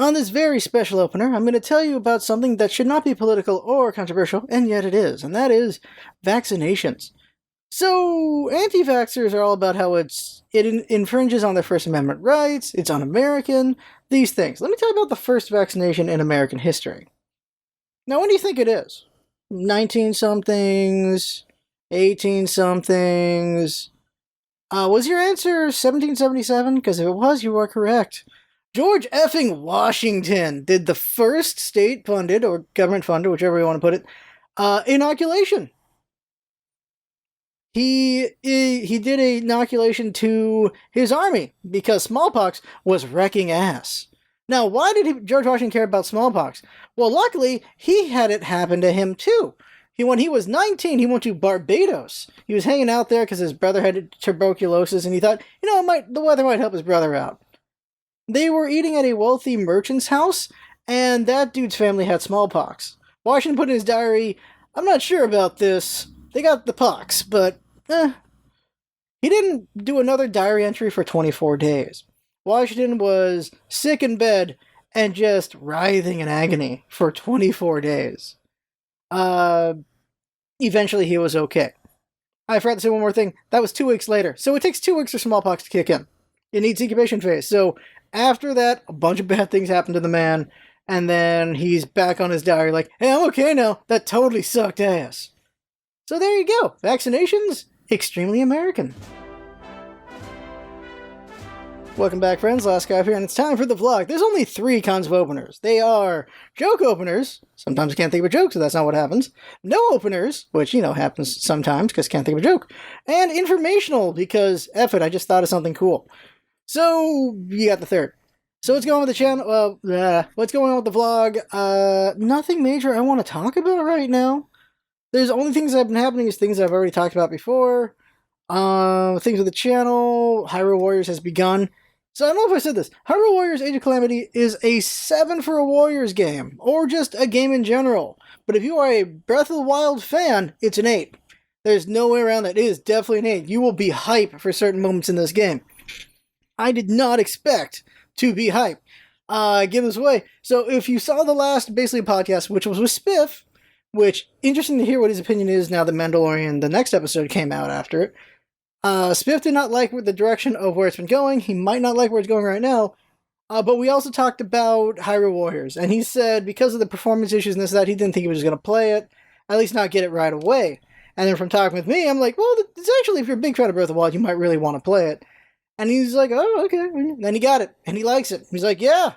On this very special opener, I'm going to tell you about something that should not be political or controversial, and yet it is, and that is vaccinations. So, anti-vaxxers are all about how it infringes on their First Amendment rights, it's un-American, these things. Let me tell you about the first vaccination in American history. Now, when do you think it is? 19-somethings? 18-somethings? Was your answer 1777? Because if it was, you are correct. George effing Washington did the first state-funded, or government-funded, whichever you want to put it, inoculation. He did an inoculation to his army because smallpox was wrecking ass. Now, why did George Washington care about smallpox? Well, luckily, he had it happen to him too. When he was 19, he went to Barbados. He was hanging out there because his brother had tuberculosis, and he thought, the weather might help his brother out. They were eating at a wealthy merchant's house, and that dude's family had smallpox. Washington put in his diary, I'm not sure about this. They got the pox, but, He didn't do another diary entry for 24 days. Washington was sick in bed and just writhing in agony for 24 days. Eventually he was okay. I forgot to say one more thing. That was 2 weeks later. So it takes 2 weeks for smallpox to kick in. It needs incubation phase. So after that, a bunch of bad things happened to the man, and then he's back on his diary like, hey, I'm okay now. That totally sucked ass. So there you go. Vaccinations, extremely American. Welcome back, friends. LostScarf here, and it's time for the vlog. There's only 3 kinds of openers. They are joke openers. Sometimes I can't think of a joke, so that's not what happens. No openers, which, happens sometimes because I can't think of a joke. And informational, because, F it, I just thought of something cool. So, you got the third. So what's going on with the channel? What's going on with the vlog? Nothing major I want to talk about right now. There's only things that have been happening is things I've already talked about before. Things with the channel. Hyrule Warriors has begun. So I don't know if I said this. Hyrule Warriors Age of Calamity is a 7 for a Warriors game, or just a game in general. But if you are a Breath of the Wild fan, it's an 8. There's no way around that. It is definitely an 8. You will be hype for certain moments in this game. I did not expect to be hype. Give this away. So if you saw the last, basically, podcast, which was with Spiff, which, interesting to hear what his opinion is now that Mandalorian, the next episode, came out after it. Spiff did not like the direction of where it's been going. He might not like where it's going right now. But we also talked about Hyrule Warriors. And he said because of the performance issues and this and that, he didn't think he was going to play it. At least not get it right away. And then from talking with me, I'm like, well, it's actually, if you're a big fan of Breath of the Wild, you might really want to play it. And he's like, oh, okay. And then he got it. And he likes it. He's like, yeah.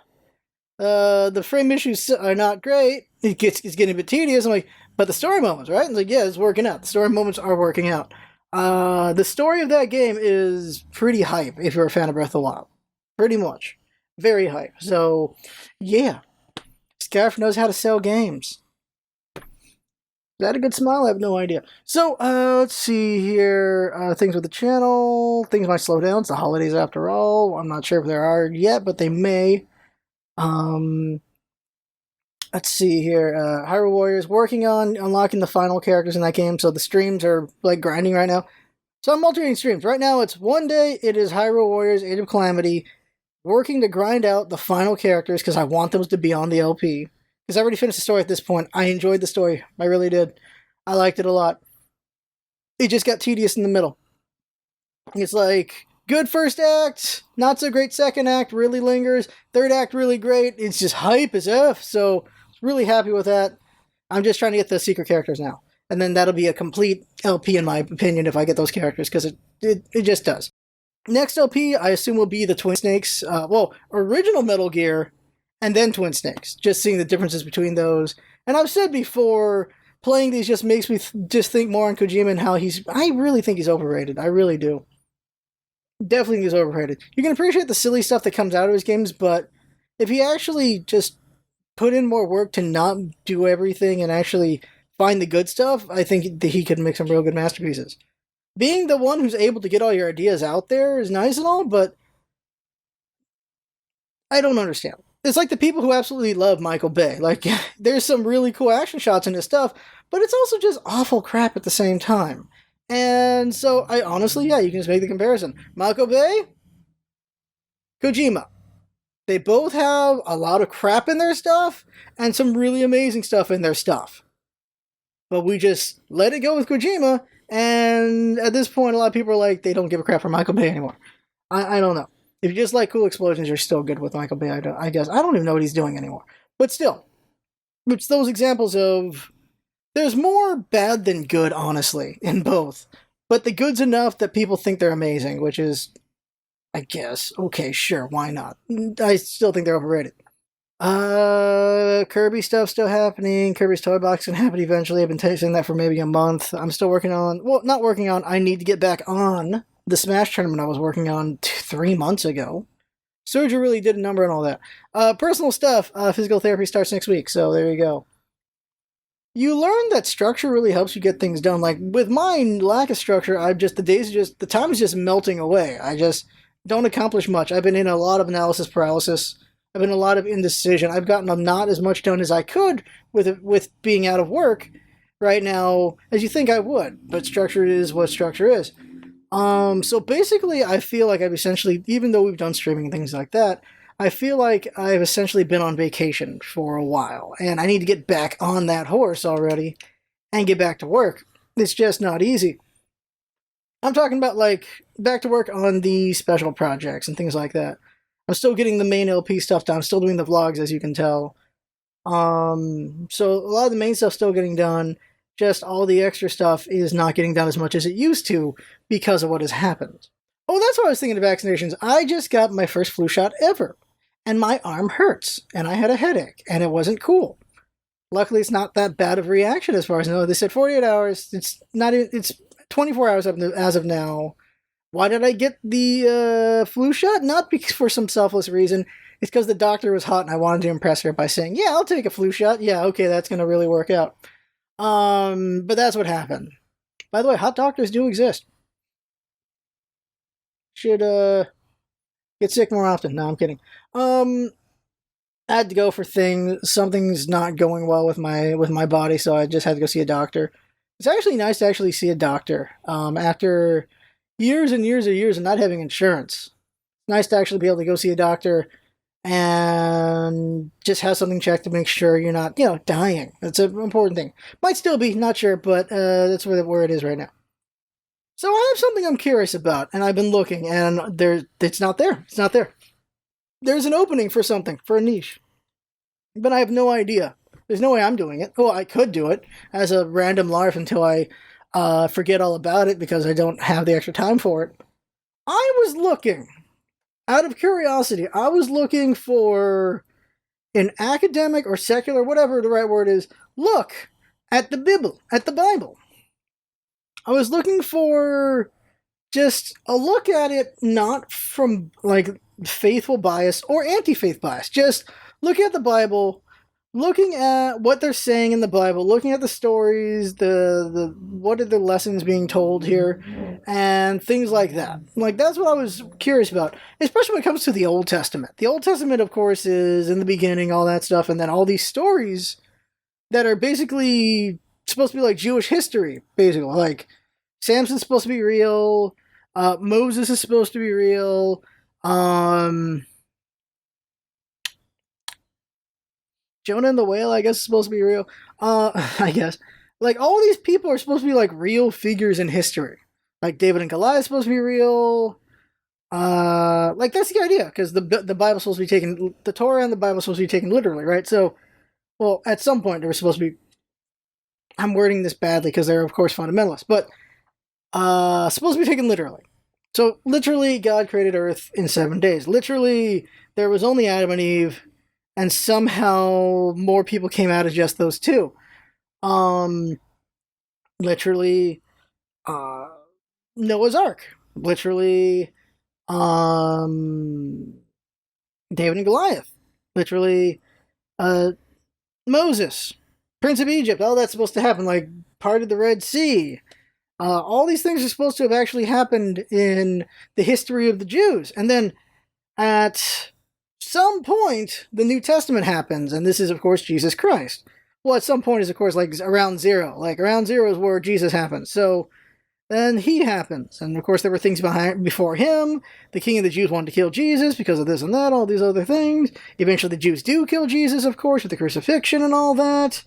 The frame issues are not great. It's getting a bit tedious. I'm like, but the story moments, right? And like, yeah, it's working out. The story moments are working out. The story of that game is pretty hype if you're a fan of Breath of the Wild. Pretty much. Very hype. So, yeah. Scarf knows how to sell games. Is that a good smile? I have no idea. So, let's see here. Things with the channel. Things might slow down. It's the holidays after all. I'm not sure if there are yet, but they may. Let's see here. Hyrule Warriors working on unlocking the final characters in that game, so the streams are like grinding right now. So I'm alternating streams. Right now it's one day it is Hyrule Warriors Age of Calamity, working to grind out the final characters because I want them to be on the LP. Because I already finished the story at this point. I enjoyed the story. I really did. I liked it a lot. It just got tedious in the middle. It's like, good first act, not so great second act, really lingers. Third act, really great. It's just hype as F, so really happy with that. I'm just trying to get the secret characters now. And then that'll be a complete LP in my opinion if I get those characters, because it just does. Next LP, I assume, will be the Twin Snakes. Original Metal Gear, and then Twin Snakes. Just seeing the differences between those. And I've said before, playing these just makes me just think more on Kojima and how I really think he's overrated. I really do. Definitely think he's overrated. You can appreciate the silly stuff that comes out of his games, but if he actually just put in more work to not do everything and actually find the good stuff, I think that he could make some real good masterpieces. Being the one who's able to get all your ideas out there is nice and all, but I don't understand. It's like the people who absolutely love Michael Bay. Like, there's some really cool action shots in his stuff, but it's also just awful crap at the same time. And so, I honestly, yeah, you can just make the comparison. Michael Bay, Kojima. They both have a lot of crap in their stuff and some really amazing stuff in their stuff. But we just let it go with Kojima, and at this point, a lot of people are like, they don't give a crap for Michael Bay anymore. I don't know. If you just like cool explosions, you're still good with Michael Bay, I guess. I don't even know what he's doing anymore. But still, it's those examples of there's more bad than good, honestly, in both. But the good's enough that people think they're amazing, which is, I guess, okay, sure, why not? I still think they're overrated. Kirby stuff still happening. Kirby's Toy Box can happen eventually. I've been saying that for maybe a month. I'm still working on, well, not working on, I need to get back on the Smash tournament I was working on 3 months ago. Surgery really did a number and all that. Personal stuff, physical therapy starts next week, so there you go. You learn that structure really helps you get things done. Like, with mine, lack of structure, the time is just melting away. I just don't accomplish much. I've been in a lot of analysis paralysis. I've been in a lot of indecision. I've gotten not as much done as I could with being out of work right now as you think I would. But structure is what structure is. So basically, I feel like I've essentially, even though we've done streaming and things like that, I feel like I've essentially been on vacation for a while. And I need to get back on that horse already and get back to work. It's just not easy. I'm talking about, like, back to work on the special projects and things like that. I'm still getting the main LP stuff done. I'm still doing the vlogs, as you can tell. So a lot of the main stuff's still getting done. Just all the extra stuff is not getting done as much as it used to because of what has happened. Oh, that's what I was thinking of vaccinations. I just got my first flu shot ever. And my arm hurts. And I had a headache. And it wasn't cool. Luckily, it's not that bad of a reaction as far as I know. They said 48 hours. It's 24 hours as of now. Why did I get the flu shot? Not because for some selfless reason. It's because the doctor was hot and I wanted to impress her by saying, yeah, I'll take a flu shot. Yeah, okay, that's going to really work out. But that's what happened. By the way, hot doctors do exist. Should get sick more often. No, I'm kidding. I had to go for things. Something's not going well with my body, so I just had to go see a doctor. It's actually nice to actually see a doctor. After years and years and years of not having insurance. It's nice to actually be able to go see a doctor and just have something checked to make sure you're not, dying. That's an important thing. Might still be, not sure, but that's where it is right now. So I have something I'm curious about, and I've been looking, and it's not there. It's not there. There's an opening for something, for a niche. But I have no idea. There's no way I'm doing it. Well, I could do it as a random larf until I forget all about it because I don't have the extra time for it. I was looking, out of curiosity, I was looking for an academic or secular, whatever the right word is, look at the Bible. I was looking for just a look at it, not from, like, faithful bias or anti-faith bias. Just looking at the Bible, looking at what they're saying in the Bible, looking at the stories, the what are the lessons being told here, and things like that. Like, that's what I was curious about, especially when it comes to the Old Testament. The Old Testament, of course, is in the beginning, all that stuff, and then all these stories that are basically supposed to be like Jewish history, basically. Like, Samson's supposed to be real, Moses is supposed to be real, Jonah and the whale, I guess, is supposed to be real. I guess. Like, all these people are supposed to be, like, real figures in history. Like, David and Goliath is supposed to be real. Like, that's the idea, because the Bible's supposed to be taken, the Torah and the Bible are supposed to be taken literally, right? So, well, at some point, they were supposed to be, I'm wording this badly, because they're, of course, fundamentalists, but, supposed to be taken literally. So, literally, God created Earth in 7 days. Literally, there was only Adam and Eve, and somehow more people came out of just those two. Literally, Noah's Ark. Literally, David and Goliath. Literally, Moses, Prince of Egypt. All that's supposed to happen, like, part of the Red Sea. All these things are supposed to have actually happened in the history of the Jews. And then, at some point, the New Testament happens, and this is, of course, Jesus Christ. Well, at some point is, of course, like, around zero. Like, around zero is where Jesus happens. So, then he happens. And of course, there were things before him. The king of the Jews wanted to kill Jesus because of this and that, all these other things. Eventually, the Jews do kill Jesus, of course, with the crucifixion and all that.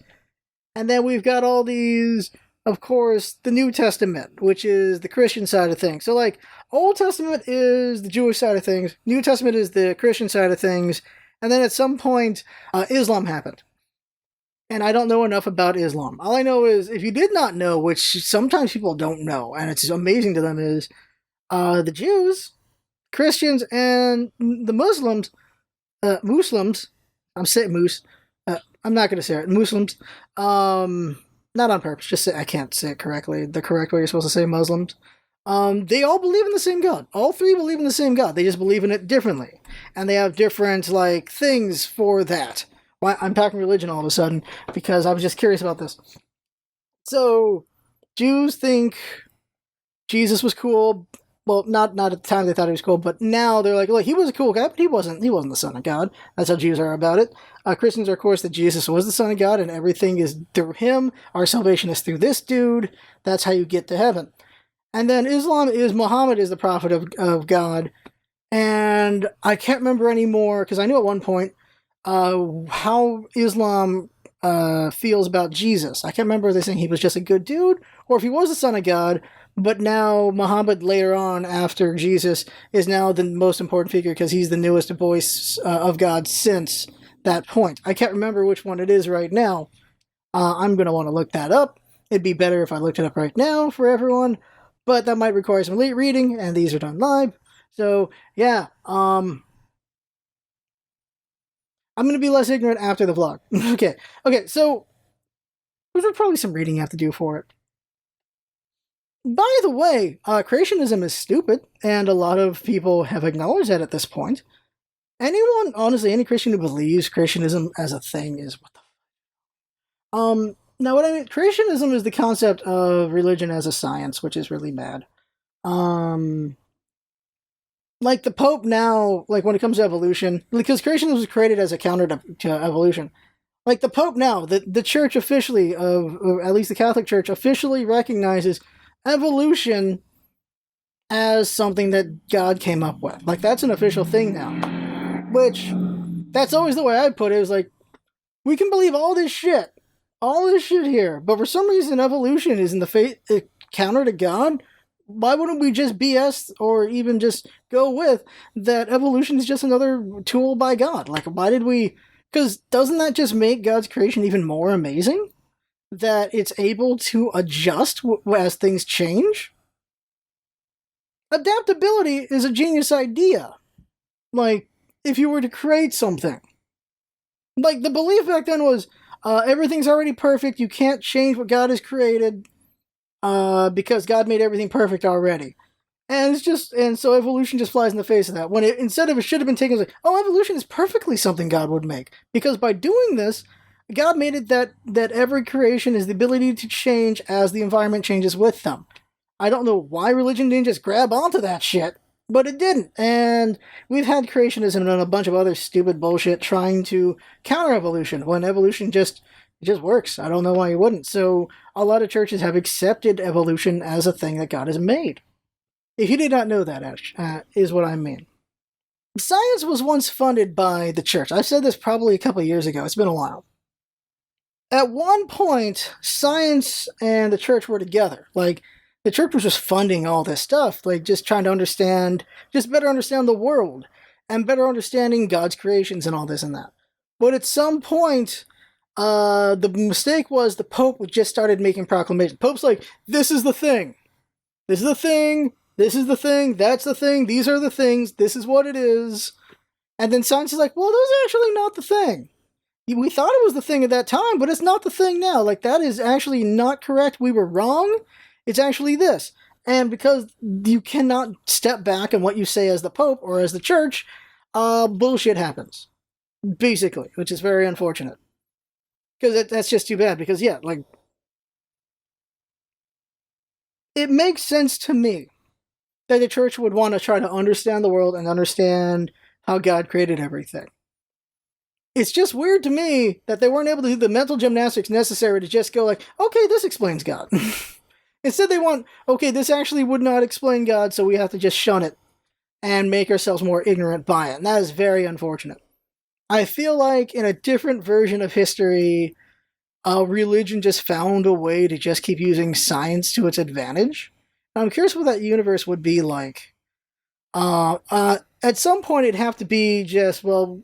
And then we've got all these, of course, the New Testament, which is the Christian side of things. So, like, Old Testament is the Jewish side of things. New Testament is the Christian side of things. And then at some point, Islam happened. And I don't know enough about Islam. All I know is, if you did not know, which sometimes people don't know, and it's amazing to them, is the Jews, Christians, and the Muslims, I'm saying moose, I'm not going to say it, Muslims, not on purpose, just say, I can't say it correctly, the correct way you're supposed to say Muslims. They all believe in the same God. All three believe in the same God. They just believe in it differently. And they have different, like, things for that. Why I'm talking religion all of a sudden, because I was just curious about this. So, Jews think Jesus was cool. Well, not at the time they thought he was cool, but now they're like, look, he was a cool guy, but he wasn't the Son of God. That's how Jews are about it. Christians are, of course, that Jesus was the Son of God, and everything is through him. Our salvation is through this dude. That's how you get to heaven. And then Islam is Muhammad is the prophet of God. And I can't remember anymore, because I knew at one point, how Islam feels about Jesus. I can't remember if they're saying he was just a good dude, or if he was the Son of God, but now Muhammad later on, after Jesus, is now the most important figure because he's the newest voice of God since that point. I can't remember which one it is right now. I'm going to want to look that up. It'd be better if I looked it up right now for everyone, but that might require some late reading, and these are done live. So, yeah, I'm going to be less ignorant after the vlog. Okay, so there's probably some reading you have to do for it. By the way, creationism is stupid, and a lot of people have acknowledged that at this point. Anyone, honestly, any Christian who believes creationism as a thing is what the... Now what I mean, creationism is the concept of religion as a science, which is really bad. Like the Pope now, like when it comes to evolution, because creationism was created as a counter to evolution. Like the Pope now, the church officially, or at least the Catholic Church, officially recognizes evolution as something that God came up with. Like that's an official thing now. Which, that's always the way I put it, is like, we can believe all this shit here, but for some reason evolution is in the counter to God. Why wouldn't we just BS or even just go with that evolution is just another tool by God? Like, why did we... Because doesn't that just make God's creation even more amazing? That it's able to adjust as things change? Adaptability is a genius idea. Like, if you were to create something. Like, the belief back then was, everything's already perfect, you can't change what God has created, because God made everything perfect already. And so evolution just flies in the face of that. When instead of it should have been taken as like, oh, evolution is perfectly something God would make. Because by doing this, God made it that every creation is the ability to change as the environment changes with them. I don't know why religion didn't just grab onto that shit, but it didn't. And we've had creationism and a bunch of other stupid bullshit trying to counter evolution when evolution just works. I don't know why you wouldn't. So a lot of churches have accepted evolution as a thing that God has made. If you did not know that, is what I mean. Science was once funded by the church. I've said this probably a couple of years ago. It's been a while. At one point, science and the church were together. Like, the church was just funding all this stuff, like just trying to better understand the world, and better understanding God's creations and all this and that. But at some point, the mistake was the Pope just started making proclamations. Pope's like, this is the thing. This is the thing. This is the thing. That's the thing. These are the things. This is what it is. And then science is like, well, those are actually not the thing. We thought it was the thing at that time, but it's not the thing now. Like, that is actually not correct. We were wrong. It's actually this. And because you cannot step back on what you say as the Pope or as the church, bullshit happens. Basically, which is very unfortunate. Because that's just too bad. Because, yeah, like, it makes sense to me that the church would want to try to understand the world and understand how God created everything. It's just weird to me that they weren't able to do the mental gymnastics necessary to just go like, okay, this explains God. Instead, they want, okay, this actually would not explain God, so we have to just shun it and make ourselves more ignorant by it. And that is very unfortunate. I feel like in a different version of history, religion just found a way to just keep using science to its advantage. I'm curious what that universe would be like. At some point, it'd have to be just, well,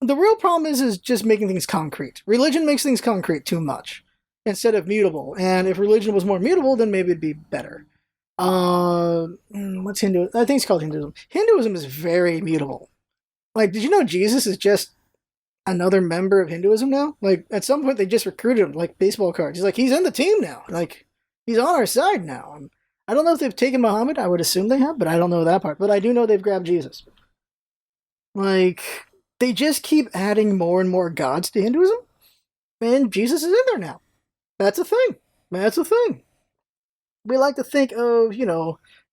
the real problem is just making things concrete. Religion makes things concrete too much instead of mutable. And if religion was more mutable, then maybe it'd be better. What's Hindu? I think it's called Hinduism. Hinduism is very mutable. Like, did you know Jesus is just another member of Hinduism now? Like, at some point they just recruited him like baseball cards. He's like, he's in the team now. Like, he's on our side now. And I don't know if they've taken Muhammad. I would assume they have, but I don't know that part. But I do know they've grabbed Jesus. Like, they just keep adding more and more gods to Hinduism, and Jesus is in there now. That's a thing. That's a thing. We like to think of,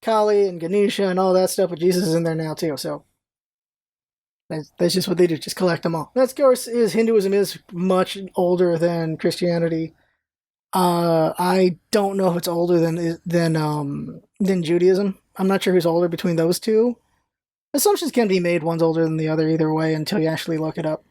Kali and Ganesha and all that stuff, but Jesus is in there now too, so that's just what they do, just collect them all. That, of course, is Hinduism is much older than Christianity. I don't know if it's older than Judaism. I'm not sure who's older between those two. Assumptions can be made, one's older than the other either way until you actually look it up.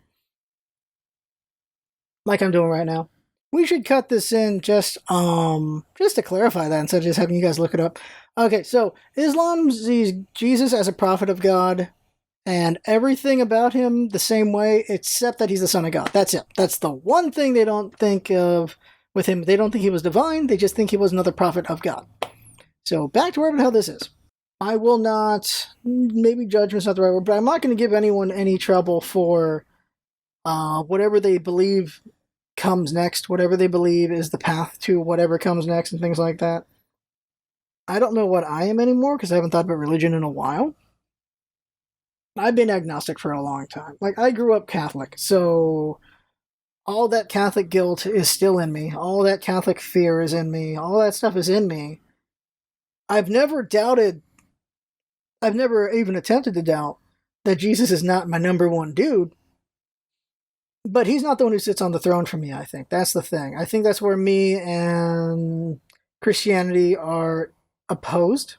Like I'm doing right now. We should cut this in just to clarify that instead of just having you guys look it up. Okay, so Islam sees Jesus as a prophet of God and everything about him the same way, except that he's the son of God. That's it. That's the one thing they don't think of with him. They don't think he was divine. They just think he was another prophet of God. So back to wherever the hell this is. I will not, maybe judgment's not the right word, but I'm not going to give anyone any trouble for whatever they believe comes next, whatever they believe is the path to whatever comes next and things like that. I don't know what I am anymore because I haven't thought about religion in a while. I've been agnostic for a long time. Like, I grew up Catholic, so all that Catholic guilt is still in me. All that Catholic fear is in me. All that stuff is in me. I've never even attempted to doubt that Jesus is not my number one dude. But he's not the one who sits on the throne for me, I think. That's the thing. I think that's where me and Christianity are opposed.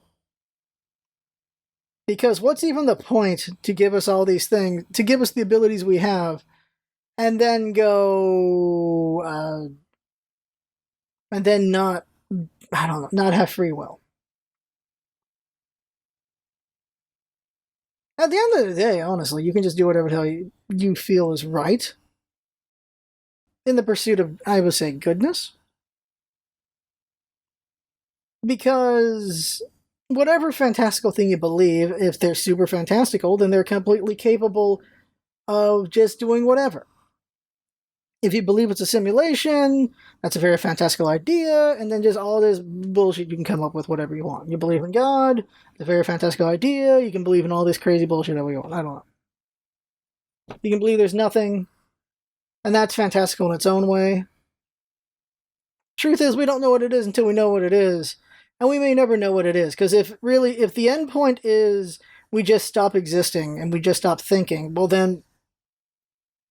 Because what's even the point to give us all these things, to give us the abilities we have, and then go, and then not have free will? At the end of the day, honestly, you can just do whatever the hell you feel is right. In the pursuit of, I would say, goodness. Because whatever fantastical thing you believe, if they're super fantastical, then they're completely capable of just doing whatever. If you believe it's a simulation, that's a very fantastical idea, and then just all this bullshit you can come up with whatever you want. You believe in God, it's a very fantastical idea, you can believe in all this crazy bullshit that we want. I don't know. You can believe there's nothing, and that's fantastical in its own way. Truth is, we don't know what it is until we know what it is. And we may never know what it is. Because if the end point is we just stop existing and we just stop thinking, well then,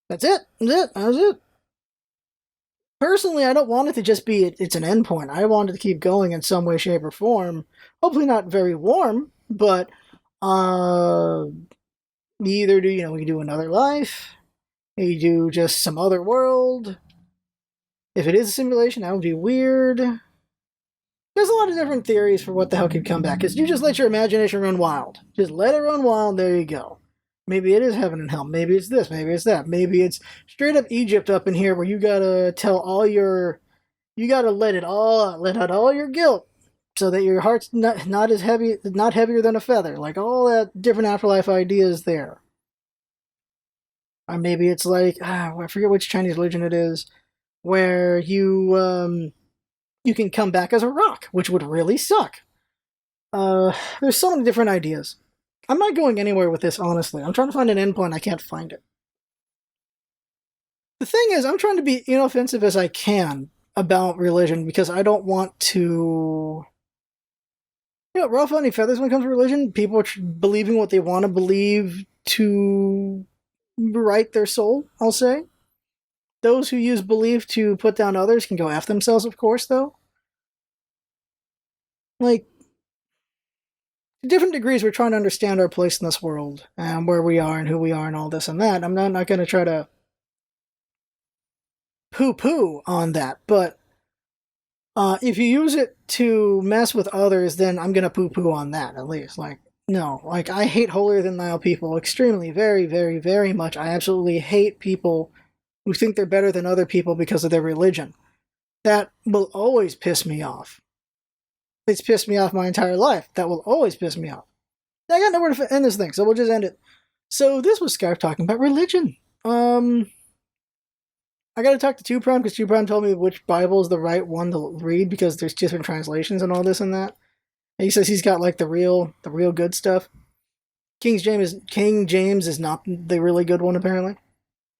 that's it. That's it. Personally, I don't want it to just be, it's an end point. I want it to keep going in some way, shape, or form. Hopefully not very warm, but either do, we can do another life, you do just some other world. If it is a simulation, that would be weird. There's a lot of different theories for what the hell could come back, because you just let your imagination run wild. Just let it run wild, there you go. Maybe it is heaven and hell, maybe it's this, maybe it's that, maybe it's straight up Egypt up in here where you gotta you gotta let out all your guilt, so that your heart's not as heavy, not heavier than a feather, like all that different afterlife ideas there. Or maybe it's like, I forget which Chinese religion it is, where you can come back as a rock, which would really suck. There's so many different ideas. I'm not going anywhere with this, honestly. I'm trying to find an endpoint, I can't find it. The thing is, I'm trying to be inoffensive as I can about religion, because I don't want to, ruffle any feathers when it comes to religion. People are believing what they want to believe to right their soul, I'll say. Those who use belief to put down others can go F themselves, of course, though. Like, to different degrees, we're trying to understand our place in this world and where we are and who we are and all this and that. I'm not going to try to poo-poo on that, but if you use it to mess with others, then I'm going to poo-poo on that, at least. Like, no. Like, I hate holier-than-thou people extremely, very, very, very much. I absolutely hate people who think they're better than other people because of their religion. That will always piss me off. It's pissed me off my entire life. That will always piss me off. I got nowhere to end this thing, so we'll just end it. So this was Scarf talking about religion. I gotta talk to 2 Prime because 2 Prime told me which Bible is the right one to read because there's different translations and all this and that. And he says he's got like the real good stuff. King James is not the really good one apparently.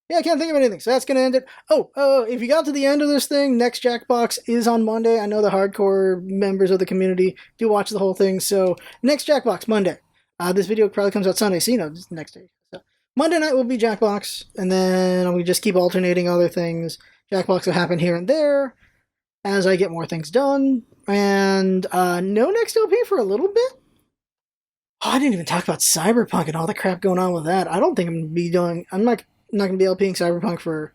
Yeah, I can't think of anything, so that's going to end it. Oh, if you got to the end of this thing, next Jackbox is on Monday. I know the hardcore members of the community do watch the whole thing, so next Jackbox, Monday. This video probably comes out Sunday, so you know, next day. So Monday night will be Jackbox, and then we just keep alternating other things. Jackbox will happen here and there as I get more things done, and no next LP for a little bit. Oh, I didn't even talk about Cyberpunk and all the crap going on with that. I don't think I'm going to be doing... I'm not going to be LPing Cyberpunk for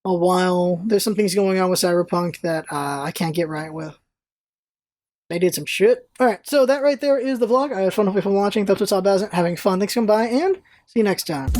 a while. There's some things going on with Cyberpunk that I can't get right with. They did some shit. Alright, so that right there is the vlog. I had fun. Hopefully from watching. Thoughts what's all about it. Having fun. Thanks for coming by, and see you next time.